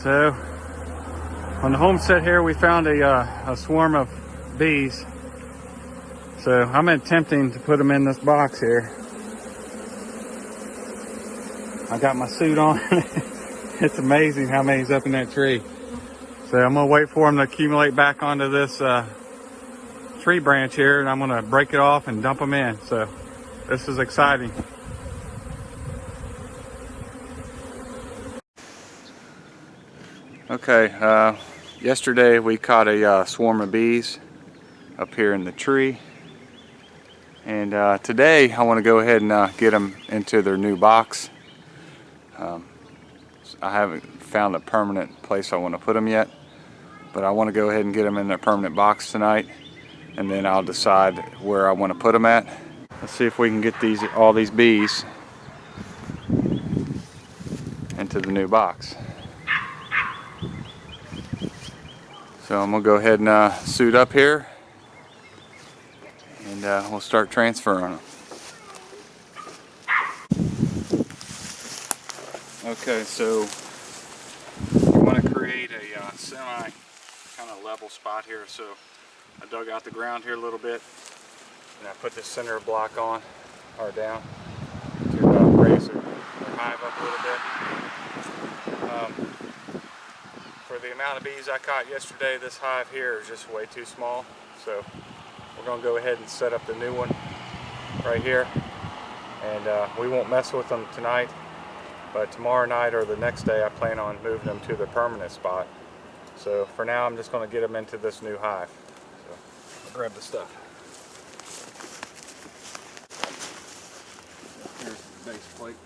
So on the homestead here, we found a swarm of bees. So I'm attempting to put them in this box here. I got my suit on. It's amazing how many's up in that tree. So I'm gonna wait for them to accumulate back onto this tree branch here, and I'm gonna break it off and dump them in. So this is exciting. Okay, yesterday we caught a swarm of bees up here in the tree, and today I want to go ahead and get them into their new box. I haven't found a permanent place I want to put them yet, but I want to go ahead and get them in their permanent box tonight, and then I'll decide where I want to put them at. Let's see if we can get all these bees into the new box. So I'm gonna go ahead and suit up here, and we'll start transferring them. Okay, so you want to create a semi kind of level spot here. So I dug out the ground here a little bit, and I put the center block on or down to raise their hive up a little bit. For the amount of bees I caught yesterday, this hive here is just way too small. So we're going to go ahead and set up the new one right here, and we won't mess with them tonight, but tomorrow night or the next day I plan on moving them to the permanent spot. So for now I'm just going to get them into this new hive. So I'll grab the stuff. Here's the base plate.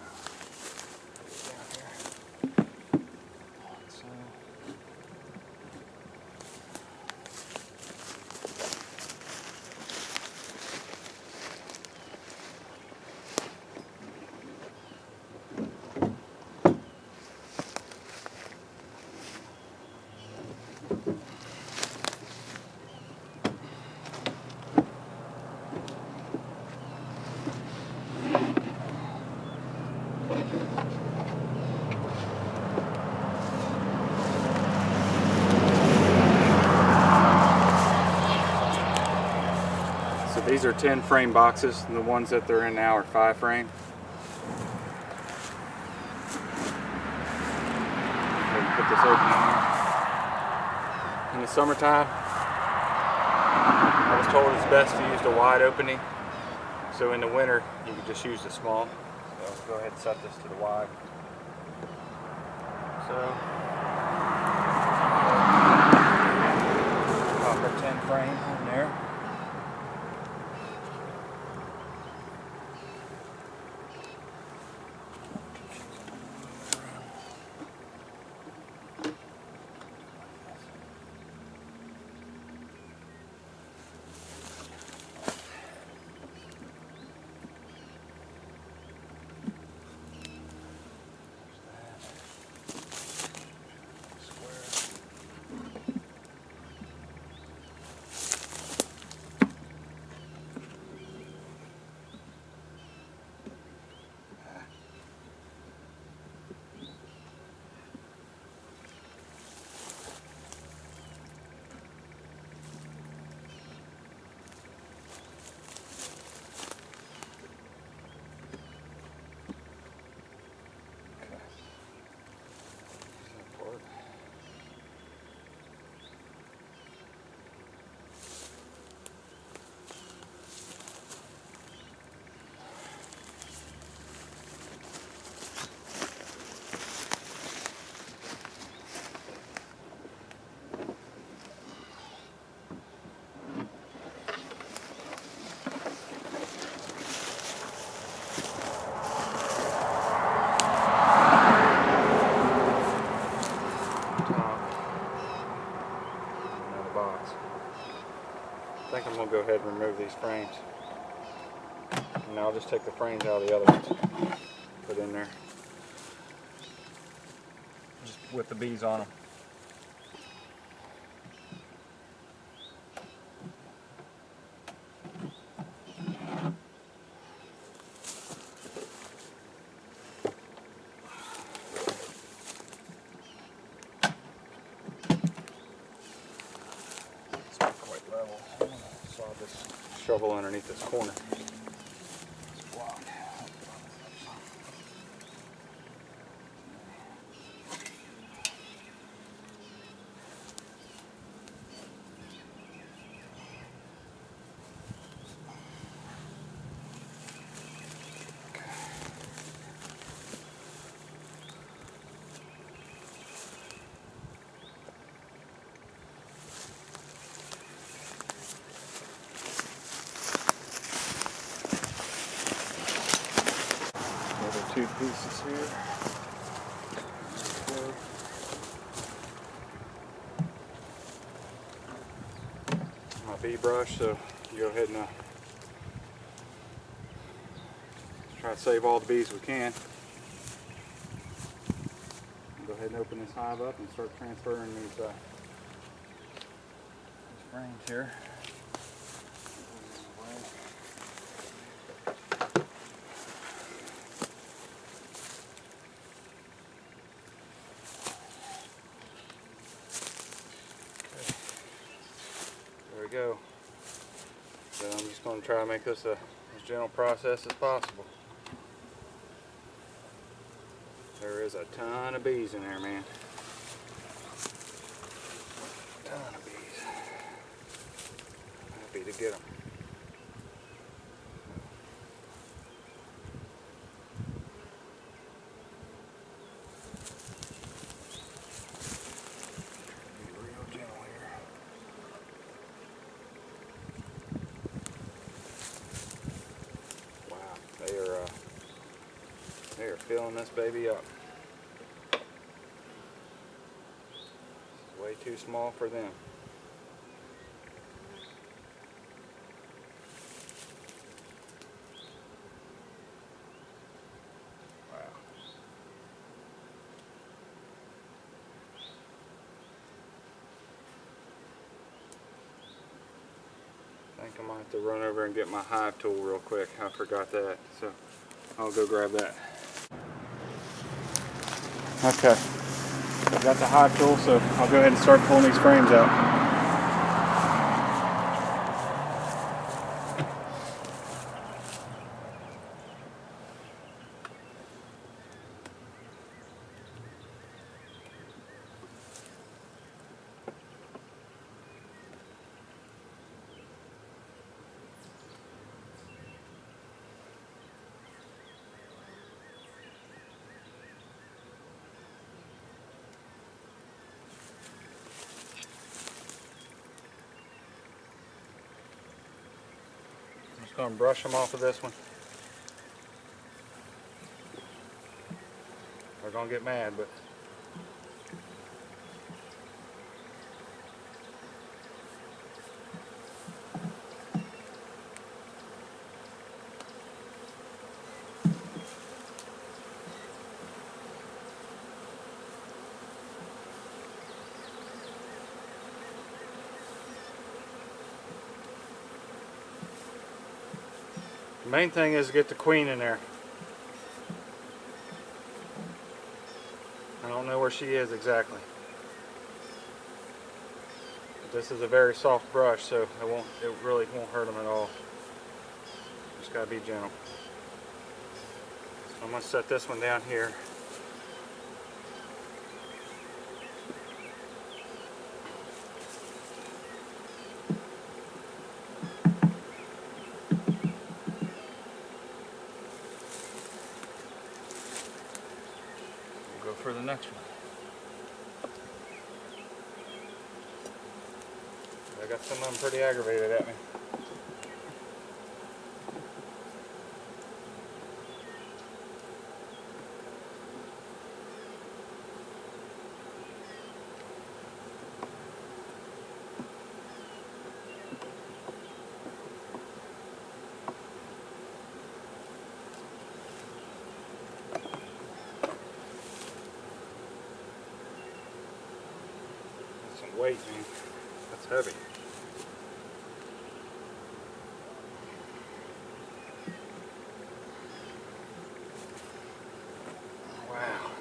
So these are 10 frame boxes, and the ones that they're in now are 5 frame. Put this open in the summertime. I was told it's best to use the wide opening. So in the winter, you can just use the small. So let's go ahead and set this to the wide. So copper 10 frame in there. I think I'm going to go ahead and remove these frames. And I'll just take the frames out of the other ones, put in there, just with the bees on them. shovel underneath this corner. Two pieces here. My bee brush, so you go ahead and try to save all the bees we can. Go ahead and open this hive up and start transferring these frames here. Go. So I'm just going to try to make this as gentle process as possible. There is a ton of bees in there, man. A ton of bees. Happy to get them. They are filling this baby up. It's way too small for them. Wow. I think I might have to run over and get my hive tool real quick. I forgot that, so I'll go grab that. Okay, I've got the hive tool, so I'll go ahead and start pulling these frames out. Going to brush them off of this one. They're going to get mad, but the main thing is to get the queen in there. I don't know where she is exactly. But this is a very soft brush, so it really won't hurt them at all. Just gotta be gentle. So I'm gonna set this one down here. For the next one. I got some of them pretty aggravated at me. Weight, man. That's heavy. Wow.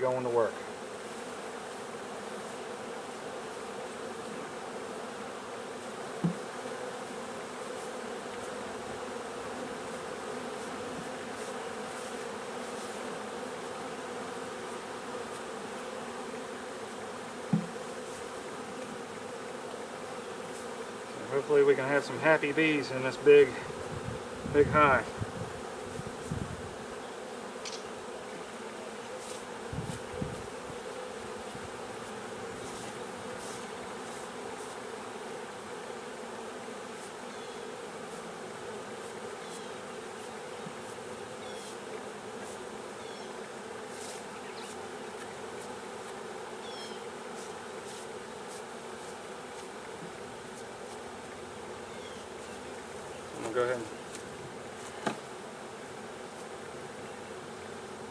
going to work. So hopefully we can have some happy bees in this big hive. I'm gonna go ahead and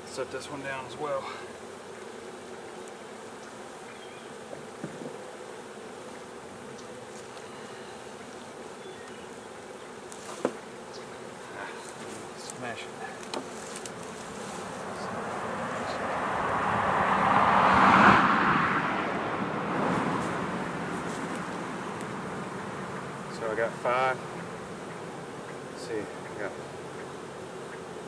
set this one down as well. Smash it. So I got 5. Let's see, I got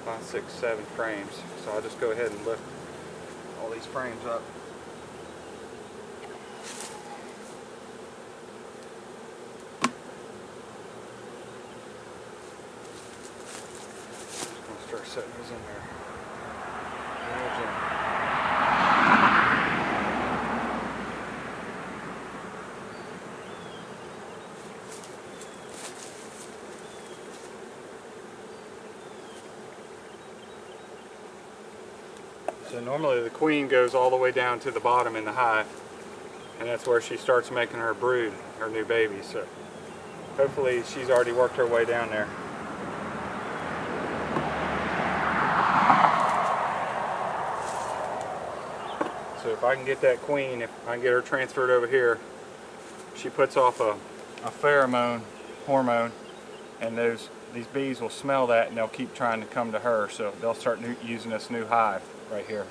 5, 6, 7 frames. So I'll just go ahead and lift all these frames up. Just gonna start setting these in there. So normally the queen goes all the way down to the bottom in the hive, and that's where she starts making her brood, her new baby. So hopefully she's already worked her way down there. So if I can get that queen, if I can get her transferred over here, she puts off a pheromone hormone, and these bees will smell that and they'll keep trying to come to her, so they'll start using this new hive right here.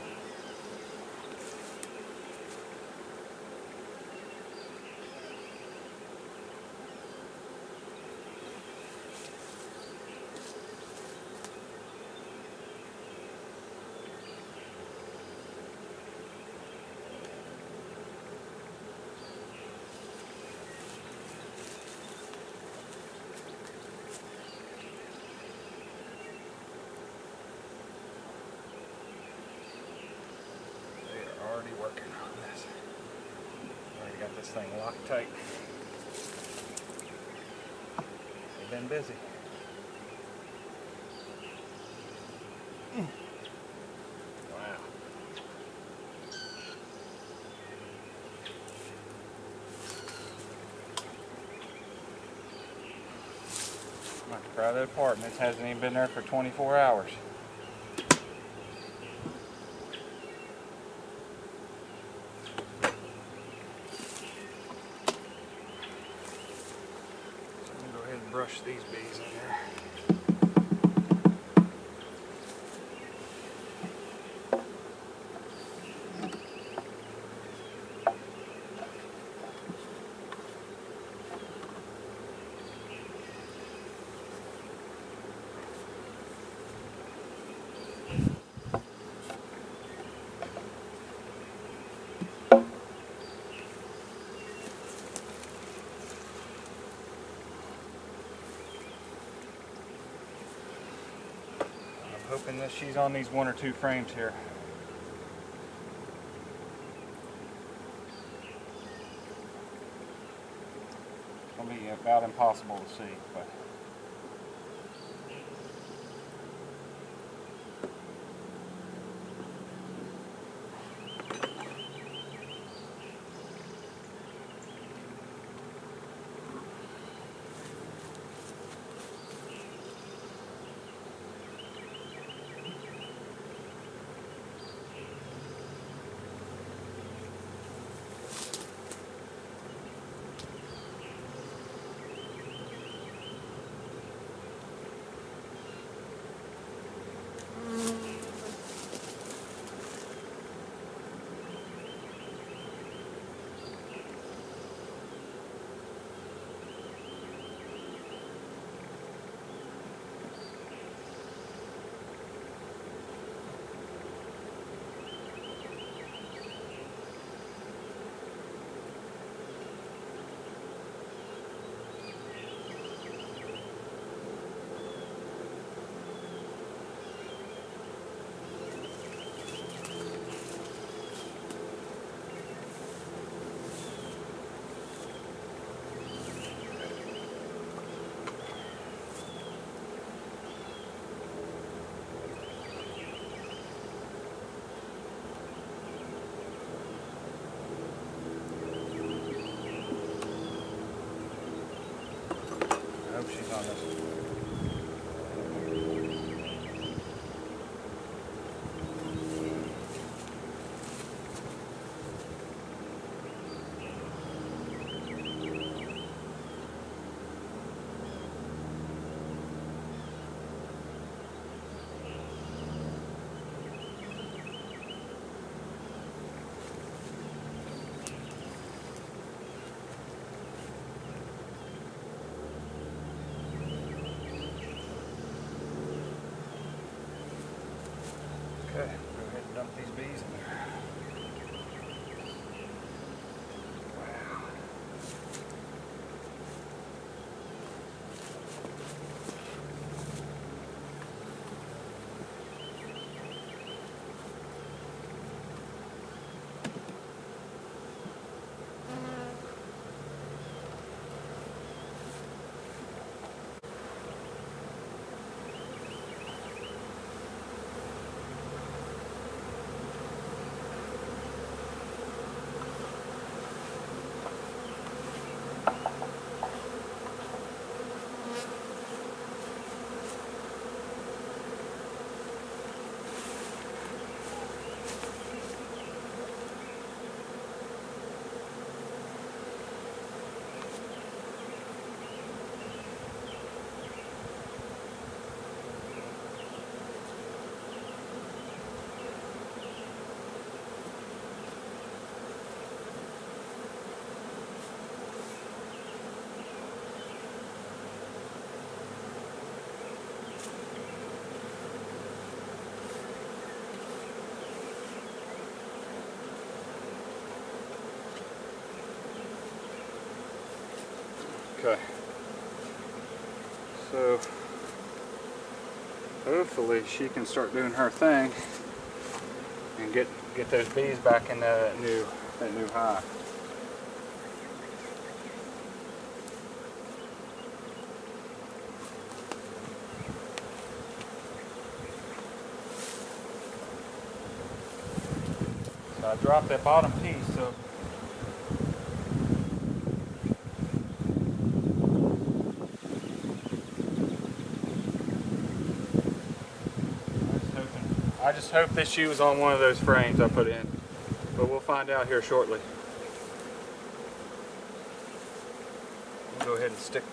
Already working on this. Already got this thing locked tight. They've been busy. Wow. My crowded apartment hasn't even been there for 24 hours. Brush these bees in there. Hoping that she's on these 1 or 2 frames here. It's going to be about impossible to see, but Nope, she's on this. Okay, go ahead and dump these bees in there. Wow. Okay, so hopefully she can start doing her thing and get those bees back in that new hive. So I dropped that bottom piece, so I just hope this shoe was on one of those frames I put in, but we'll find out here shortly. We'll go ahead and stick,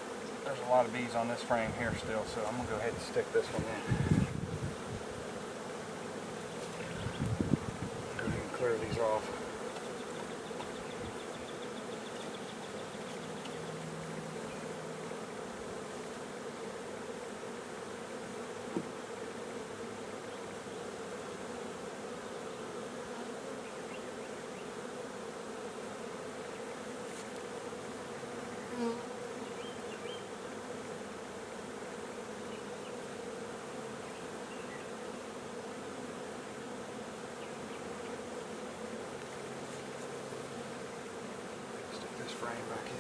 there's a lot of bees on this frame here still, so I'm gonna go ahead and stick this one in. Go ahead and clear these off. Stick this frame back in.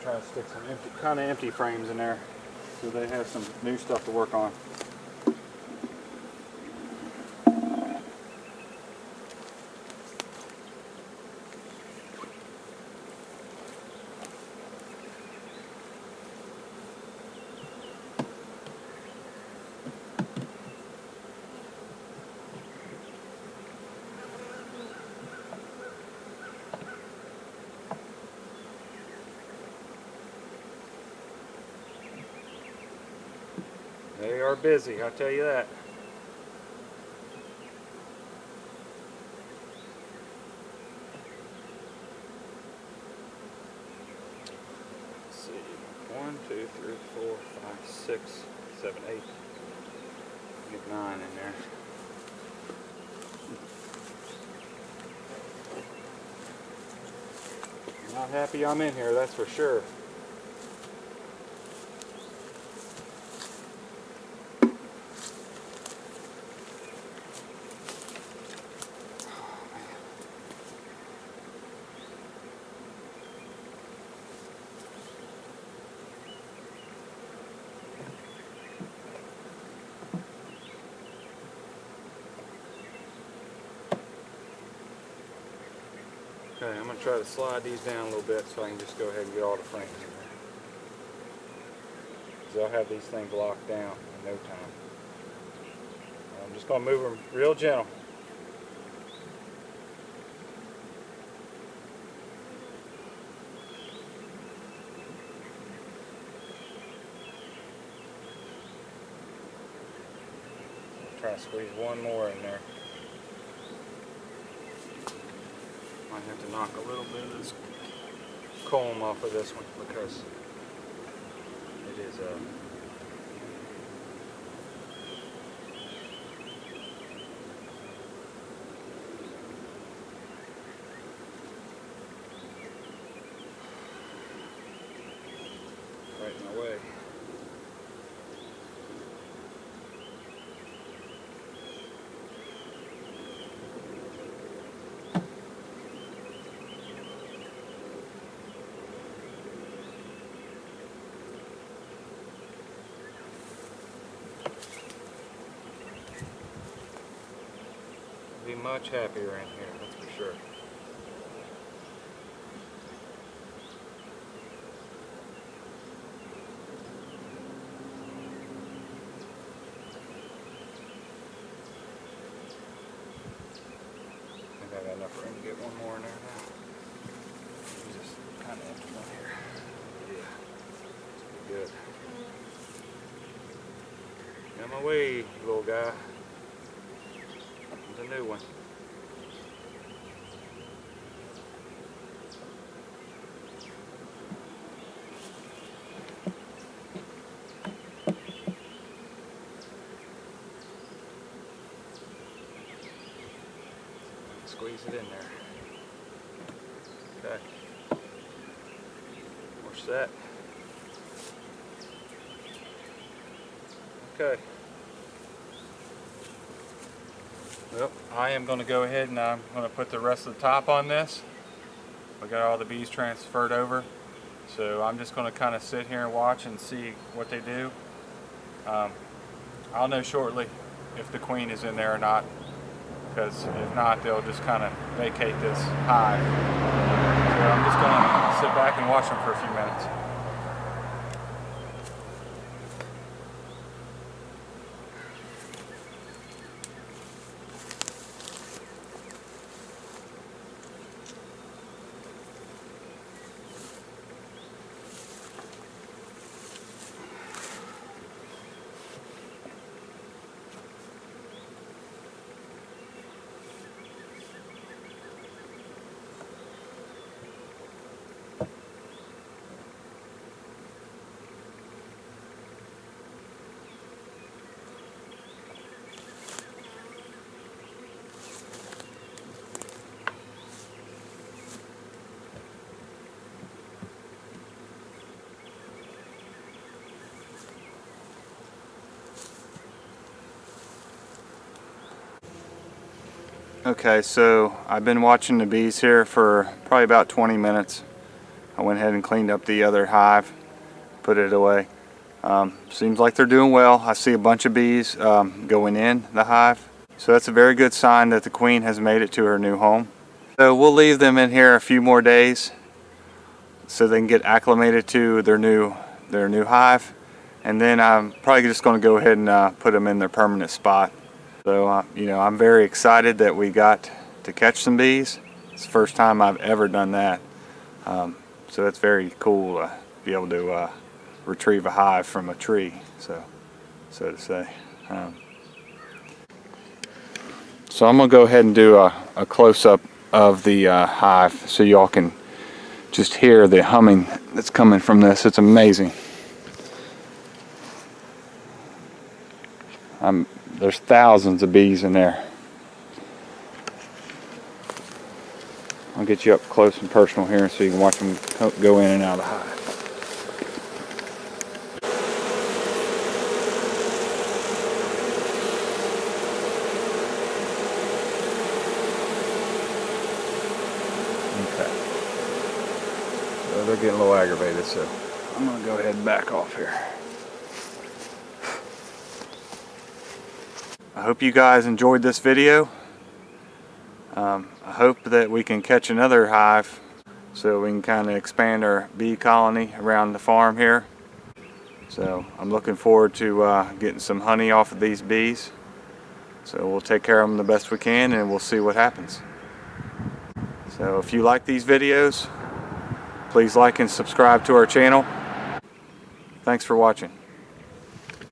Try to stick some kind of empty frames in there so they have some new stuff to work on. They are busy, I'll tell you that. Let's see, 1, 2, 3, 4, 5, 6, 7, 8. Get 9 in there. Not happy I'm in here, that's for sure. Okay, I'm going to try to slide these down a little bit so I can just go ahead and get all the frames in there. Because I'll have these things locked down in no time. I'm just going to move them real gentle. Try to squeeze one more in there. Might have to knock a little bit of this comb off of this one because it is right in my way. Be much happier in here, that's for sure. I think I got enough room to get one more in there now. Just kind of empty one here. Yeah, that's good. Got my way, little guy. The new one. Squeeze it in there. Okay. We're set. Okay. Well, I am going to go ahead and I'm going to put the rest of the top on this. We got all the bees transferred over, so I'm just going to kind of sit here and watch and see what they do. I'll know shortly if the queen is in there or not, because if not, they'll just kind of vacate this hive. So I'm just going to sit back and watch them for a few minutes. Okay, so I've been watching the bees here for probably about 20 minutes. I went ahead and cleaned up the other hive, put it away. Seems like they're doing well. I see a bunch of bees going in the hive. So that's a very good sign that the queen has made it to her new home. So we'll leave them in here a few more days so they can get acclimated to their new hive. And then I'm probably just going to go ahead and put them in their permanent spot. So, you know, I'm very excited that we got to catch some bees. It's the first time I've ever done that. So that's very cool to be able to retrieve a hive from a tree. So so to say. So I'm gonna go ahead and do a close-up of the hive so y'all can just hear the humming that's coming from this. It's amazing. There's thousands of bees in there. I'll get you up close and personal here so you can watch them go in and out of the hive. Okay. So they're getting a little aggravated, so I'm going to go ahead and back off here. I hope you guys enjoyed this video. I hope that we can catch another hive so we can kind of expand our bee colony around the farm here. So I'm looking forward to getting some honey off of these bees. So we'll take care of them the best we can and we'll see what happens. So if you like these videos, please like and subscribe to our channel. Thanks for watching.